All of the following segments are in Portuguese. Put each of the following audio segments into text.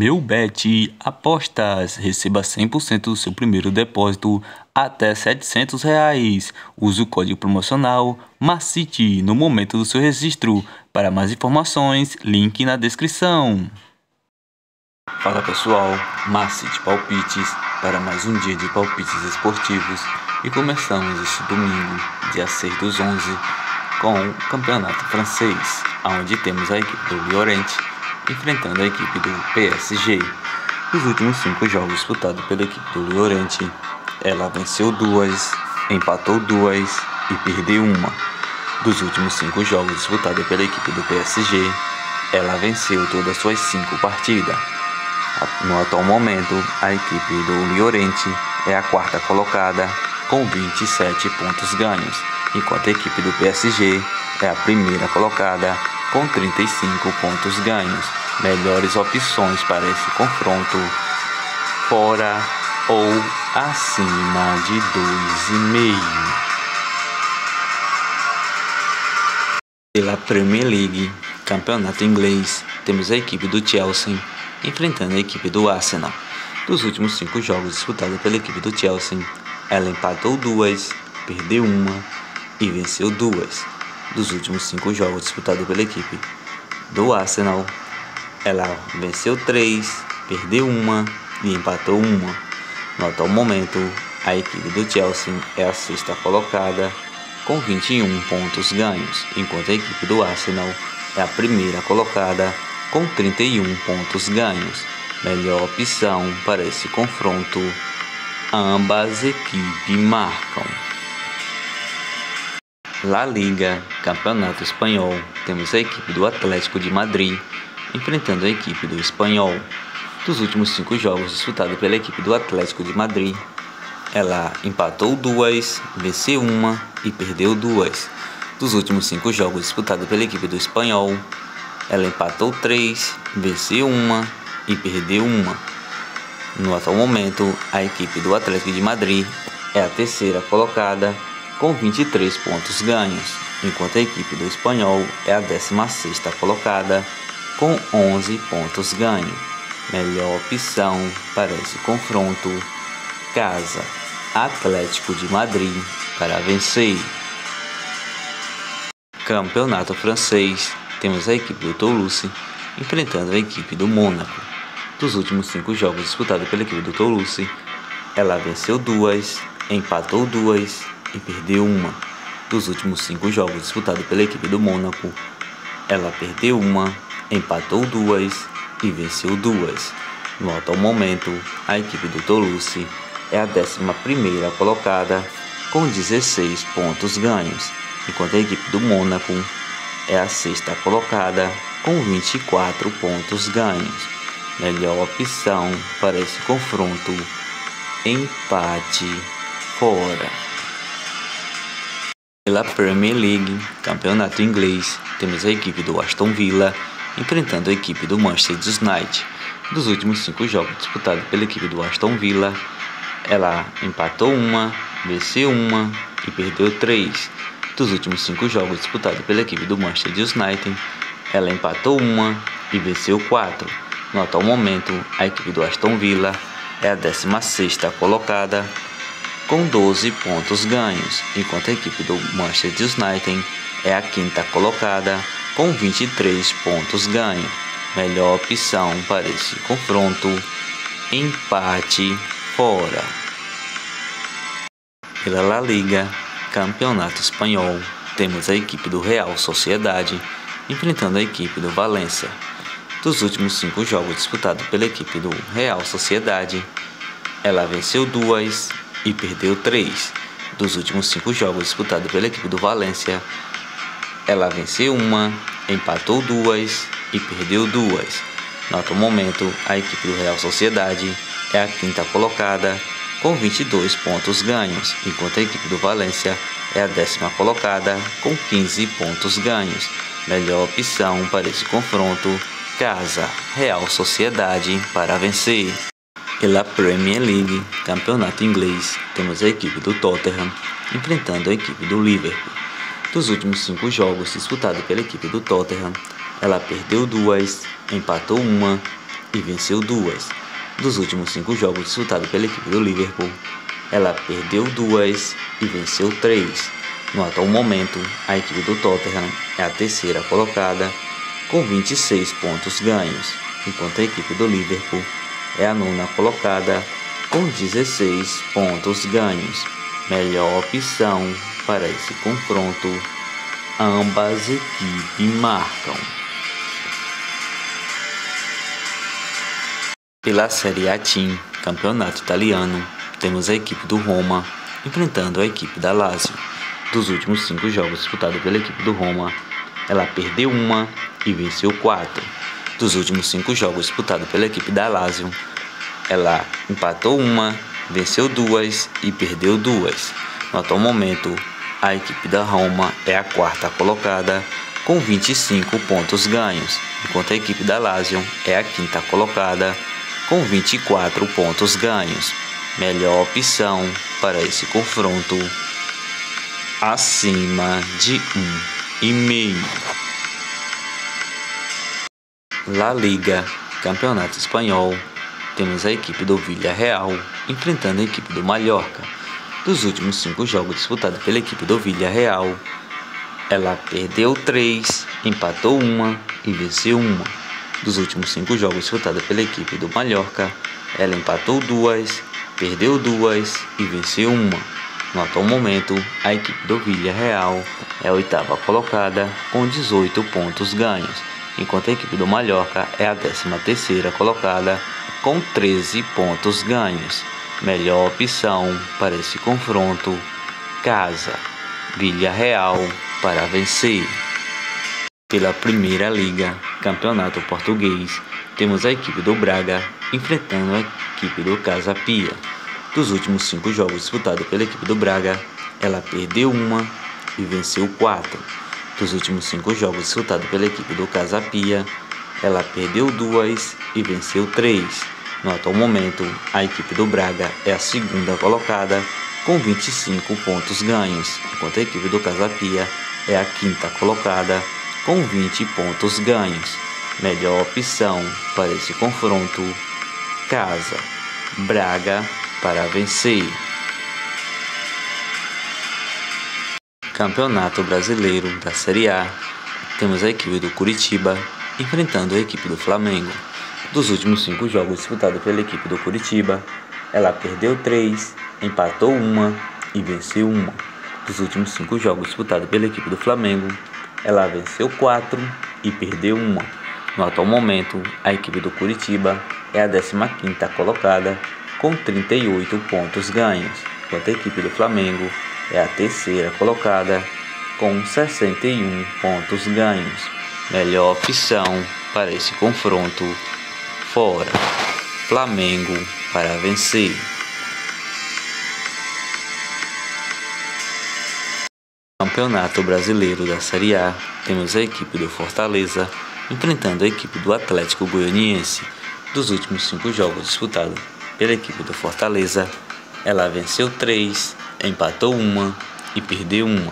Meubet Apostas. Receba 100% do seu primeiro depósito até R$ 700. Use o código promocional MACITE no momento do seu registro. Para mais informações, link na descrição. Fala pessoal, MACITE Palpites para mais um dia de palpites esportivos. E começamos este domingo, dia 6/11, com o campeonato francês, onde temos a equipe do Lorient enfrentando a equipe do PSG. Os últimos 5 jogos disputados pela equipe do Lorient, ela venceu 2, empatou 2 e perdeu 1. Dos últimos 5 jogos disputados pela equipe do PSG, ela venceu todas as suas 5 partidas. No atual momento, a equipe do Lorient é a 4ª colocada com 27 pontos ganhos, enquanto a equipe do PSG é a 1ª colocada com 35 pontos ganhos. Melhores opções para esse confronto: fora ou acima de 2,5. Pela Premier League, campeonato inglês, temos a equipe do Chelsea enfrentando a equipe do Arsenal. Dos últimos 5 jogos disputados pela equipe do Chelsea, ela empatou 2, perdeu 1 e venceu 2. Dos últimos 5 jogos disputados pela equipe do Arsenal, ela venceu 3, perdeu 1 e empatou 1. No atual momento, a equipe do Chelsea é a 6ª colocada com 21 pontos ganhos, enquanto a equipe do Arsenal é a 1ª colocada com 31 pontos ganhos. Melhor opção para esse confronto: ambas equipes marcam. La Liga, campeonato espanhol, temos a equipe do Atlético de Madrid enfrentando a equipe do Espanhol. Dos últimos 5 jogos disputados pela equipe do Atlético de Madrid, ela empatou 2, venceu 1 e perdeu 2. Dos últimos 5 jogos disputados pela equipe do Espanhol, ela empatou 3, venceu 1 e perdeu 1. No atual momento, a equipe do Atlético de Madrid é a 3ª colocada com 23 pontos ganhos, enquanto a equipe do Espanhol é a 16ª colocada com 11 pontos ganhos. Melhor opção para esse confronto: casa, Atlético de Madrid para vencer. Campeonato francês, temos a equipe do Toulouse enfrentando a equipe do Mônaco. Dos últimos 5 jogos disputados pela equipe do Toulouse, ela venceu 2, empatou 2 e perdeu 1. Dos últimos 5 jogos disputados pela equipe do Mônaco, ela perdeu 1, empatou 2 e venceu 2. No atual momento, a equipe do Toulouse é a 11ª colocada com 16 pontos ganhos, enquanto a equipe do Mônaco é a 6ª colocada com 24 pontos ganhos. Melhor opção para esse confronto: empate fora. Pela Premier League, campeonato inglês, temos a equipe do Aston Villa enfrentando a equipe do Manchester United. Dos últimos 5 jogos disputados pela equipe do Aston Villa, ela empatou 1, venceu 1 e perdeu 3. Dos últimos 5 jogos disputados pela equipe do Manchester United, ela empatou 1 e venceu 4. No atual momento, a equipe do Aston Villa é a 16ª colocada com 12 pontos ganhos, enquanto a equipe do Manchester United é a 5ª colocada com 23 pontos ganhos. Melhor opção para esse confronto: empate fora. Pela La Liga, campeonato espanhol, temos a equipe do Real Sociedade enfrentando a equipe do Valência. Dos últimos 5 jogos disputados pela equipe do Real Sociedade, ela venceu 2 e perdeu 3. Dos últimos 5 jogos disputados pela equipe do Valência, ela venceu 1, empatou 2 e perdeu 2. No atual momento, a equipe do Real Sociedade é a 5ª colocada com 22 pontos ganhos, enquanto a equipe do Valência é a 10ª colocada com 15 pontos ganhos. Melhor opção para esse confronto: casa, Real Sociedade para vencer. Pela Premier League, campeonato inglês, temos a equipe do Tottenham enfrentando a equipe do Liverpool. Dos últimos 5 jogos disputados pela equipe do Tottenham, ela perdeu 2, empatou 1 e venceu 2. Dos últimos 5 jogos disputados pela equipe do Liverpool, ela perdeu 2 e venceu 3. No atual momento, a equipe do Tottenham é a terceira colocada com 26 pontos ganhos, enquanto a equipe do Liverpool é a nona colocada com 16 pontos ganhos. Melhor opção para esse confronto, ambas equipes marcam. Pela Série A Team, campeonato italiano, temos a equipe do Roma enfrentando a equipe da Lazio. Dos últimos 5 jogos disputados pela equipe do Roma, ela perdeu 1 e venceu 4. Dos últimos 5 jogos disputados pela equipe da Lazio, ela empatou 1, venceu 2 e perdeu 2. No atual momento, a equipe da Roma é a quarta colocada com 25 pontos ganhos, enquanto a equipe da Lazio é a quinta colocada com 24 pontos ganhos. Melhor opção para esse confronto, acima de 1,5. La Liga, campeonato espanhol, temos a equipe do Villarreal enfrentando a equipe do Mallorca. Dos últimos 5 jogos disputados pela equipe do Villarreal, ela perdeu 3, empatou 1 e venceu 1. Dos últimos 5 jogos disputados pela equipe do Mallorca, ela empatou 2, perdeu 2 e venceu 1. No atual momento, a equipe do Villarreal é a oitava colocada com 18 pontos ganhos, enquanto a equipe do Mallorca é a 13ª colocada com 13 pontos ganhos. Melhor opção para esse confronto, casa, Villarreal para vencer. Pela Primeira Liga, campeonato português, temos a equipe do Braga enfrentando a equipe do Casa Pia. Dos últimos 5 jogos disputados pela equipe do Braga, ela perdeu 1 e venceu 4. Dos últimos 5 jogos disputados pela equipe do Casa Pia, ela perdeu 2 e venceu 3. No atual momento, a equipe do Braga é a segunda colocada com 25 pontos ganhos, enquanto a equipe do Casa Pia é a quinta colocada com 20 pontos ganhos. Melhor opção para esse confronto, casa, Braga para vencer. Campeonato Brasileiro da Série A, temos a equipe do Curitiba enfrentando a equipe do Flamengo. Dos últimos 5 jogos disputados pela equipe do Curitiba, ela perdeu 3, empatou 1 e venceu 1. Dos últimos 5 jogos disputados pela equipe do Flamengo, ela venceu 4 e perdeu 1. No atual momento, a equipe do Curitiba é a 15ª colocada com 38 pontos ganhos, enquanto a equipe do Flamengo é a terceira colocada com 61 pontos ganhos. Melhor opção para esse confronto, fora, Flamengo para vencer. Campeonato Brasileiro da Série A, temos a equipe do Fortaleza enfrentando a equipe do Atlético Goianiense. Dos últimos 5 jogos disputados pela equipe do Fortaleza, ela venceu 3, empatou 1 e perdeu 1.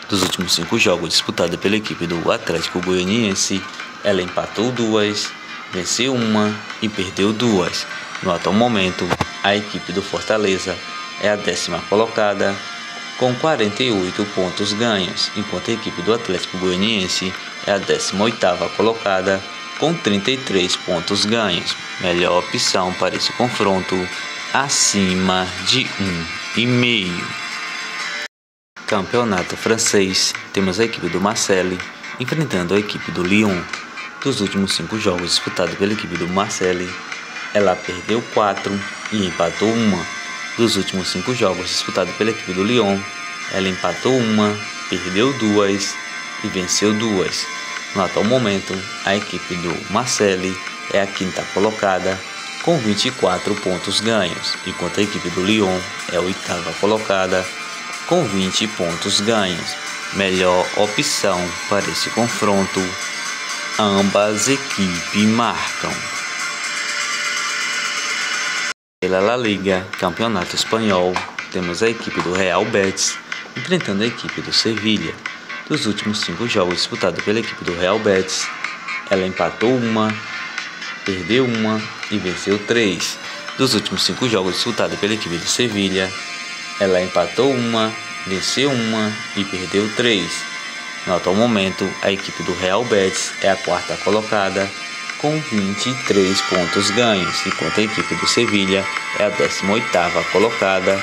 Dos últimos 5 jogos disputados pela equipe do Atlético Goianiense, ela empatou 2, venceu 1 e perdeu 2. No atual momento, a equipe do Fortaleza é a 10ª colocada com 48 pontos ganhos, enquanto a equipe do Atlético Goianiense é a 18ª colocada com 33 pontos ganhos. Melhor opção para esse confronto, acima de 1,5. Campeonato francês, temos a equipe do Marseille enfrentando a equipe do Lyon. Dos últimos 5 jogos disputados pela equipe do Marseille, ela perdeu 4 e empatou 1. Dos últimos 5 jogos disputados pela equipe do Lyon, ela empatou 1, perdeu 2 e venceu 2. No atual momento, a equipe do Marseille é a 5ª colocada com 24 pontos ganhos, enquanto a equipe do Lyon é a 8ª colocada com 20 pontos ganhos. Melhor opção para esse confronto, ambas equipes marcam. Pela La Liga, campeonato espanhol, temos a equipe do Real Betis enfrentando a equipe do Sevilha. Dos últimos 5 jogos disputados pela equipe do Real Betis, ela empatou 1, perdeu uma e venceu 3. Dos últimos 5 jogos disputados pela equipe do Sevilha, ela empatou uma, venceu uma e perdeu 3. No atual momento, a equipe do Real Betis é a quarta colocada com 23 pontos ganhos, enquanto a equipe do Sevilha é a 18ª colocada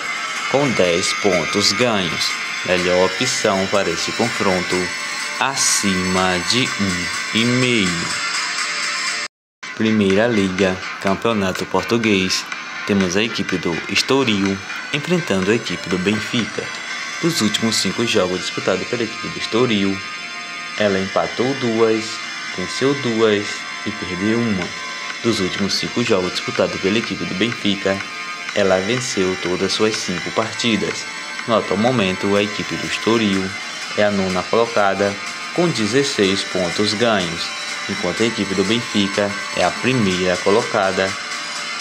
com 10 pontos ganhos. Melhor opção para esse confronto, acima de 1,5. Primeira Liga, Campeonato Português. Temos a equipe do Estoril enfrentando a equipe do Benfica. Dos últimos 5 jogos disputados pela equipe do Estoril, ela empatou 2, venceu 2 e perdeu 1. Dos últimos 5 jogos disputados pela equipe do Benfica, ela venceu todas as suas 5 partidas. No atual momento, a equipe do Estoril é a 9ª colocada com 16 pontos ganhos, enquanto a equipe do Benfica é a primeira colocada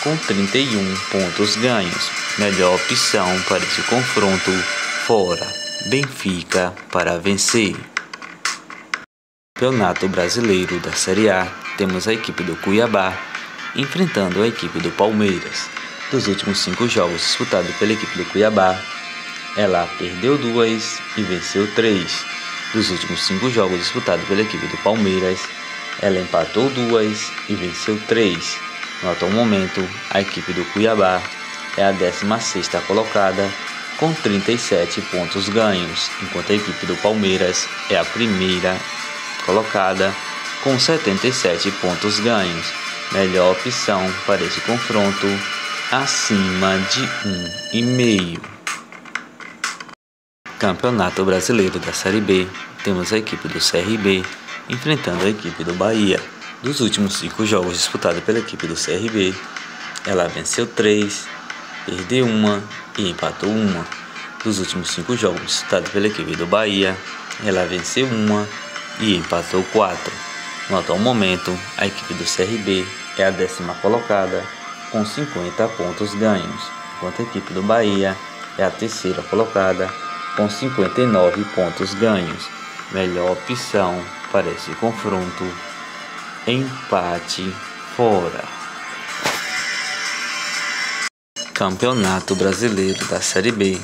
com 31 pontos ganhos. Melhor opção para esse confronto, fora, Benfica para vencer. Campeonato Brasileiro da Série A, temos a equipe do Cuiabá enfrentando a equipe do Palmeiras. Dos últimos 5 jogos disputados pela equipe do Cuiabá, ela perdeu 2 e venceu 3. Dos últimos 5 jogos disputados pela equipe do Palmeiras, ela empatou 2 e venceu 3. No atual momento, a equipe do Cuiabá é a 16ª colocada com 37 pontos ganhos, enquanto a equipe do Palmeiras é a primeira colocada com 77 pontos ganhos. Melhor opção para esse confronto, acima de 1,5. Campeonato Brasileiro da Série B, temos a equipe do CRB enfrentando a equipe do Bahia. Dos últimos 5 jogos disputados pela equipe do CRB, ela venceu 3, perdeu 1 e empatou 1. Dos últimos 5 jogos disputados pela equipe do Bahia, ela venceu 1 e empatou 4. No atual momento, a equipe do CRB é a 10ª colocada com 50 pontos ganhos, enquanto a equipe do Bahia é a 3ª colocada com 59 pontos ganhos. Melhor opção para esse confronto, empate fora. Campeonato Brasileiro da Série B,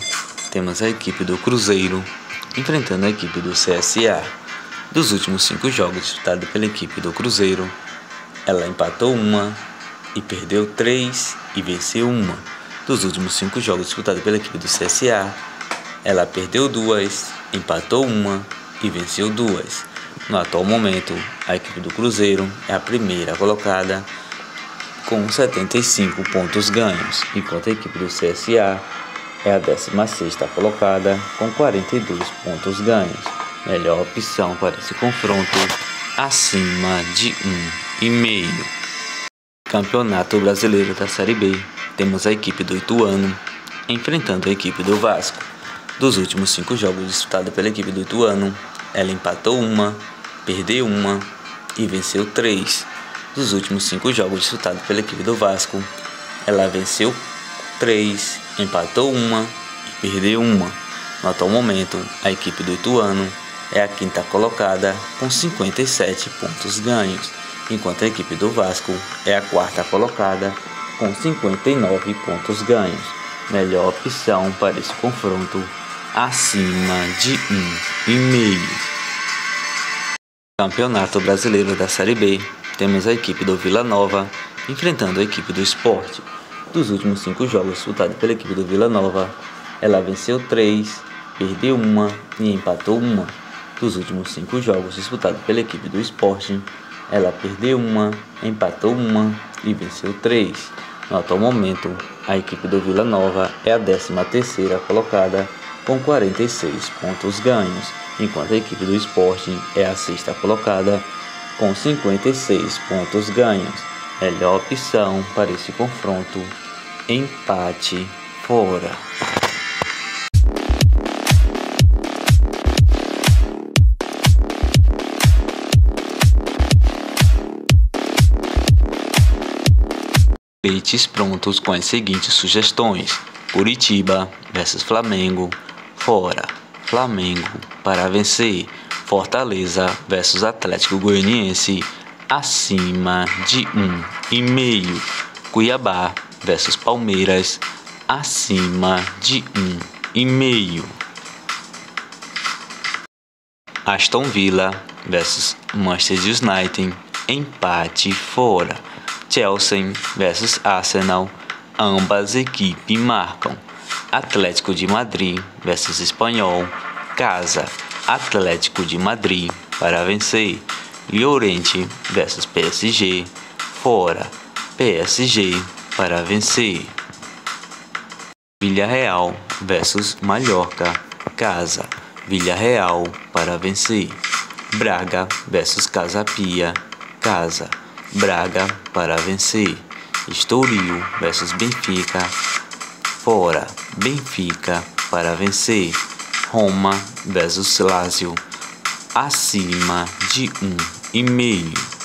temos a equipe do Cruzeiro enfrentando a equipe do CSA. Dos últimos 5 jogos disputados pela equipe do Cruzeiro, ela empatou 1 e perdeu 3 e venceu 1. Dos últimos 5 jogos disputados pela equipe do CSA, ela perdeu 2, empatou 1 e venceu 2. No atual momento, a equipe do Cruzeiro é a primeira colocada com 75 pontos ganhos, enquanto a equipe do CSA é a 16ª colocada com 42 pontos ganhos. Melhor opção para esse confronto, acima de 1,5. Campeonato Brasileiro da Série B, temos a equipe do Ituano enfrentando a equipe do Vasco. Dos últimos 5 jogos disputados pela equipe do Ituano, ela empatou 1, perdeu 1 e venceu 3. Dos últimos 5 jogos disputados pela equipe do Vasco, ela venceu 3, empatou 1 e perdeu 1. No atual momento, a equipe do Ituano é a 5ª colocada com 57 pontos ganhos, enquanto a equipe do Vasco é a 4ª colocada com 59 pontos ganhos. Melhor opção para esse confronto, acima de 1,5. Campeonato Brasileiro da Série B, temos a equipe do Vila Nova enfrentando a equipe do Sport. Dos últimos 5 jogos disputados pela equipe do Vila Nova, ela venceu 3, perdeu 1 e empatou 1. Dos últimos 5 jogos disputados pela equipe do Sport, ela perdeu 1, empatou 1 e venceu 3. No atual momento, a equipe do Vila Nova é a 13ª colocada com 46 pontos ganhos, enquanto a equipe do Sport é a 6ª colocada com 56 pontos ganhos. Melhor opção para esse confronto, empate fora. Palpites prontos com as seguintes sugestões: Curitiba versus Flamengo, fora, Flamengo para vencer. Fortaleza versus Atlético Goianiense, acima de 1,5. Cuiabá versus Palmeiras, acima de 1,5. Aston Villa versus Manchester United, empate fora. Chelsea versus Arsenal, ambas equipes marcam. Atlético de Madrid versus Espanhol, casa. Atlético de Madrid para vencer. Llorente versus PSG, fora. PSG para vencer. Villarreal versus Mallorca, casa. Villarreal para vencer. Braga versus Casa Pia, casa. Braga para vencer. Estoril versus Benfica, fora. Benfica para vencer. Roma versus Lazio, acima de 1,5.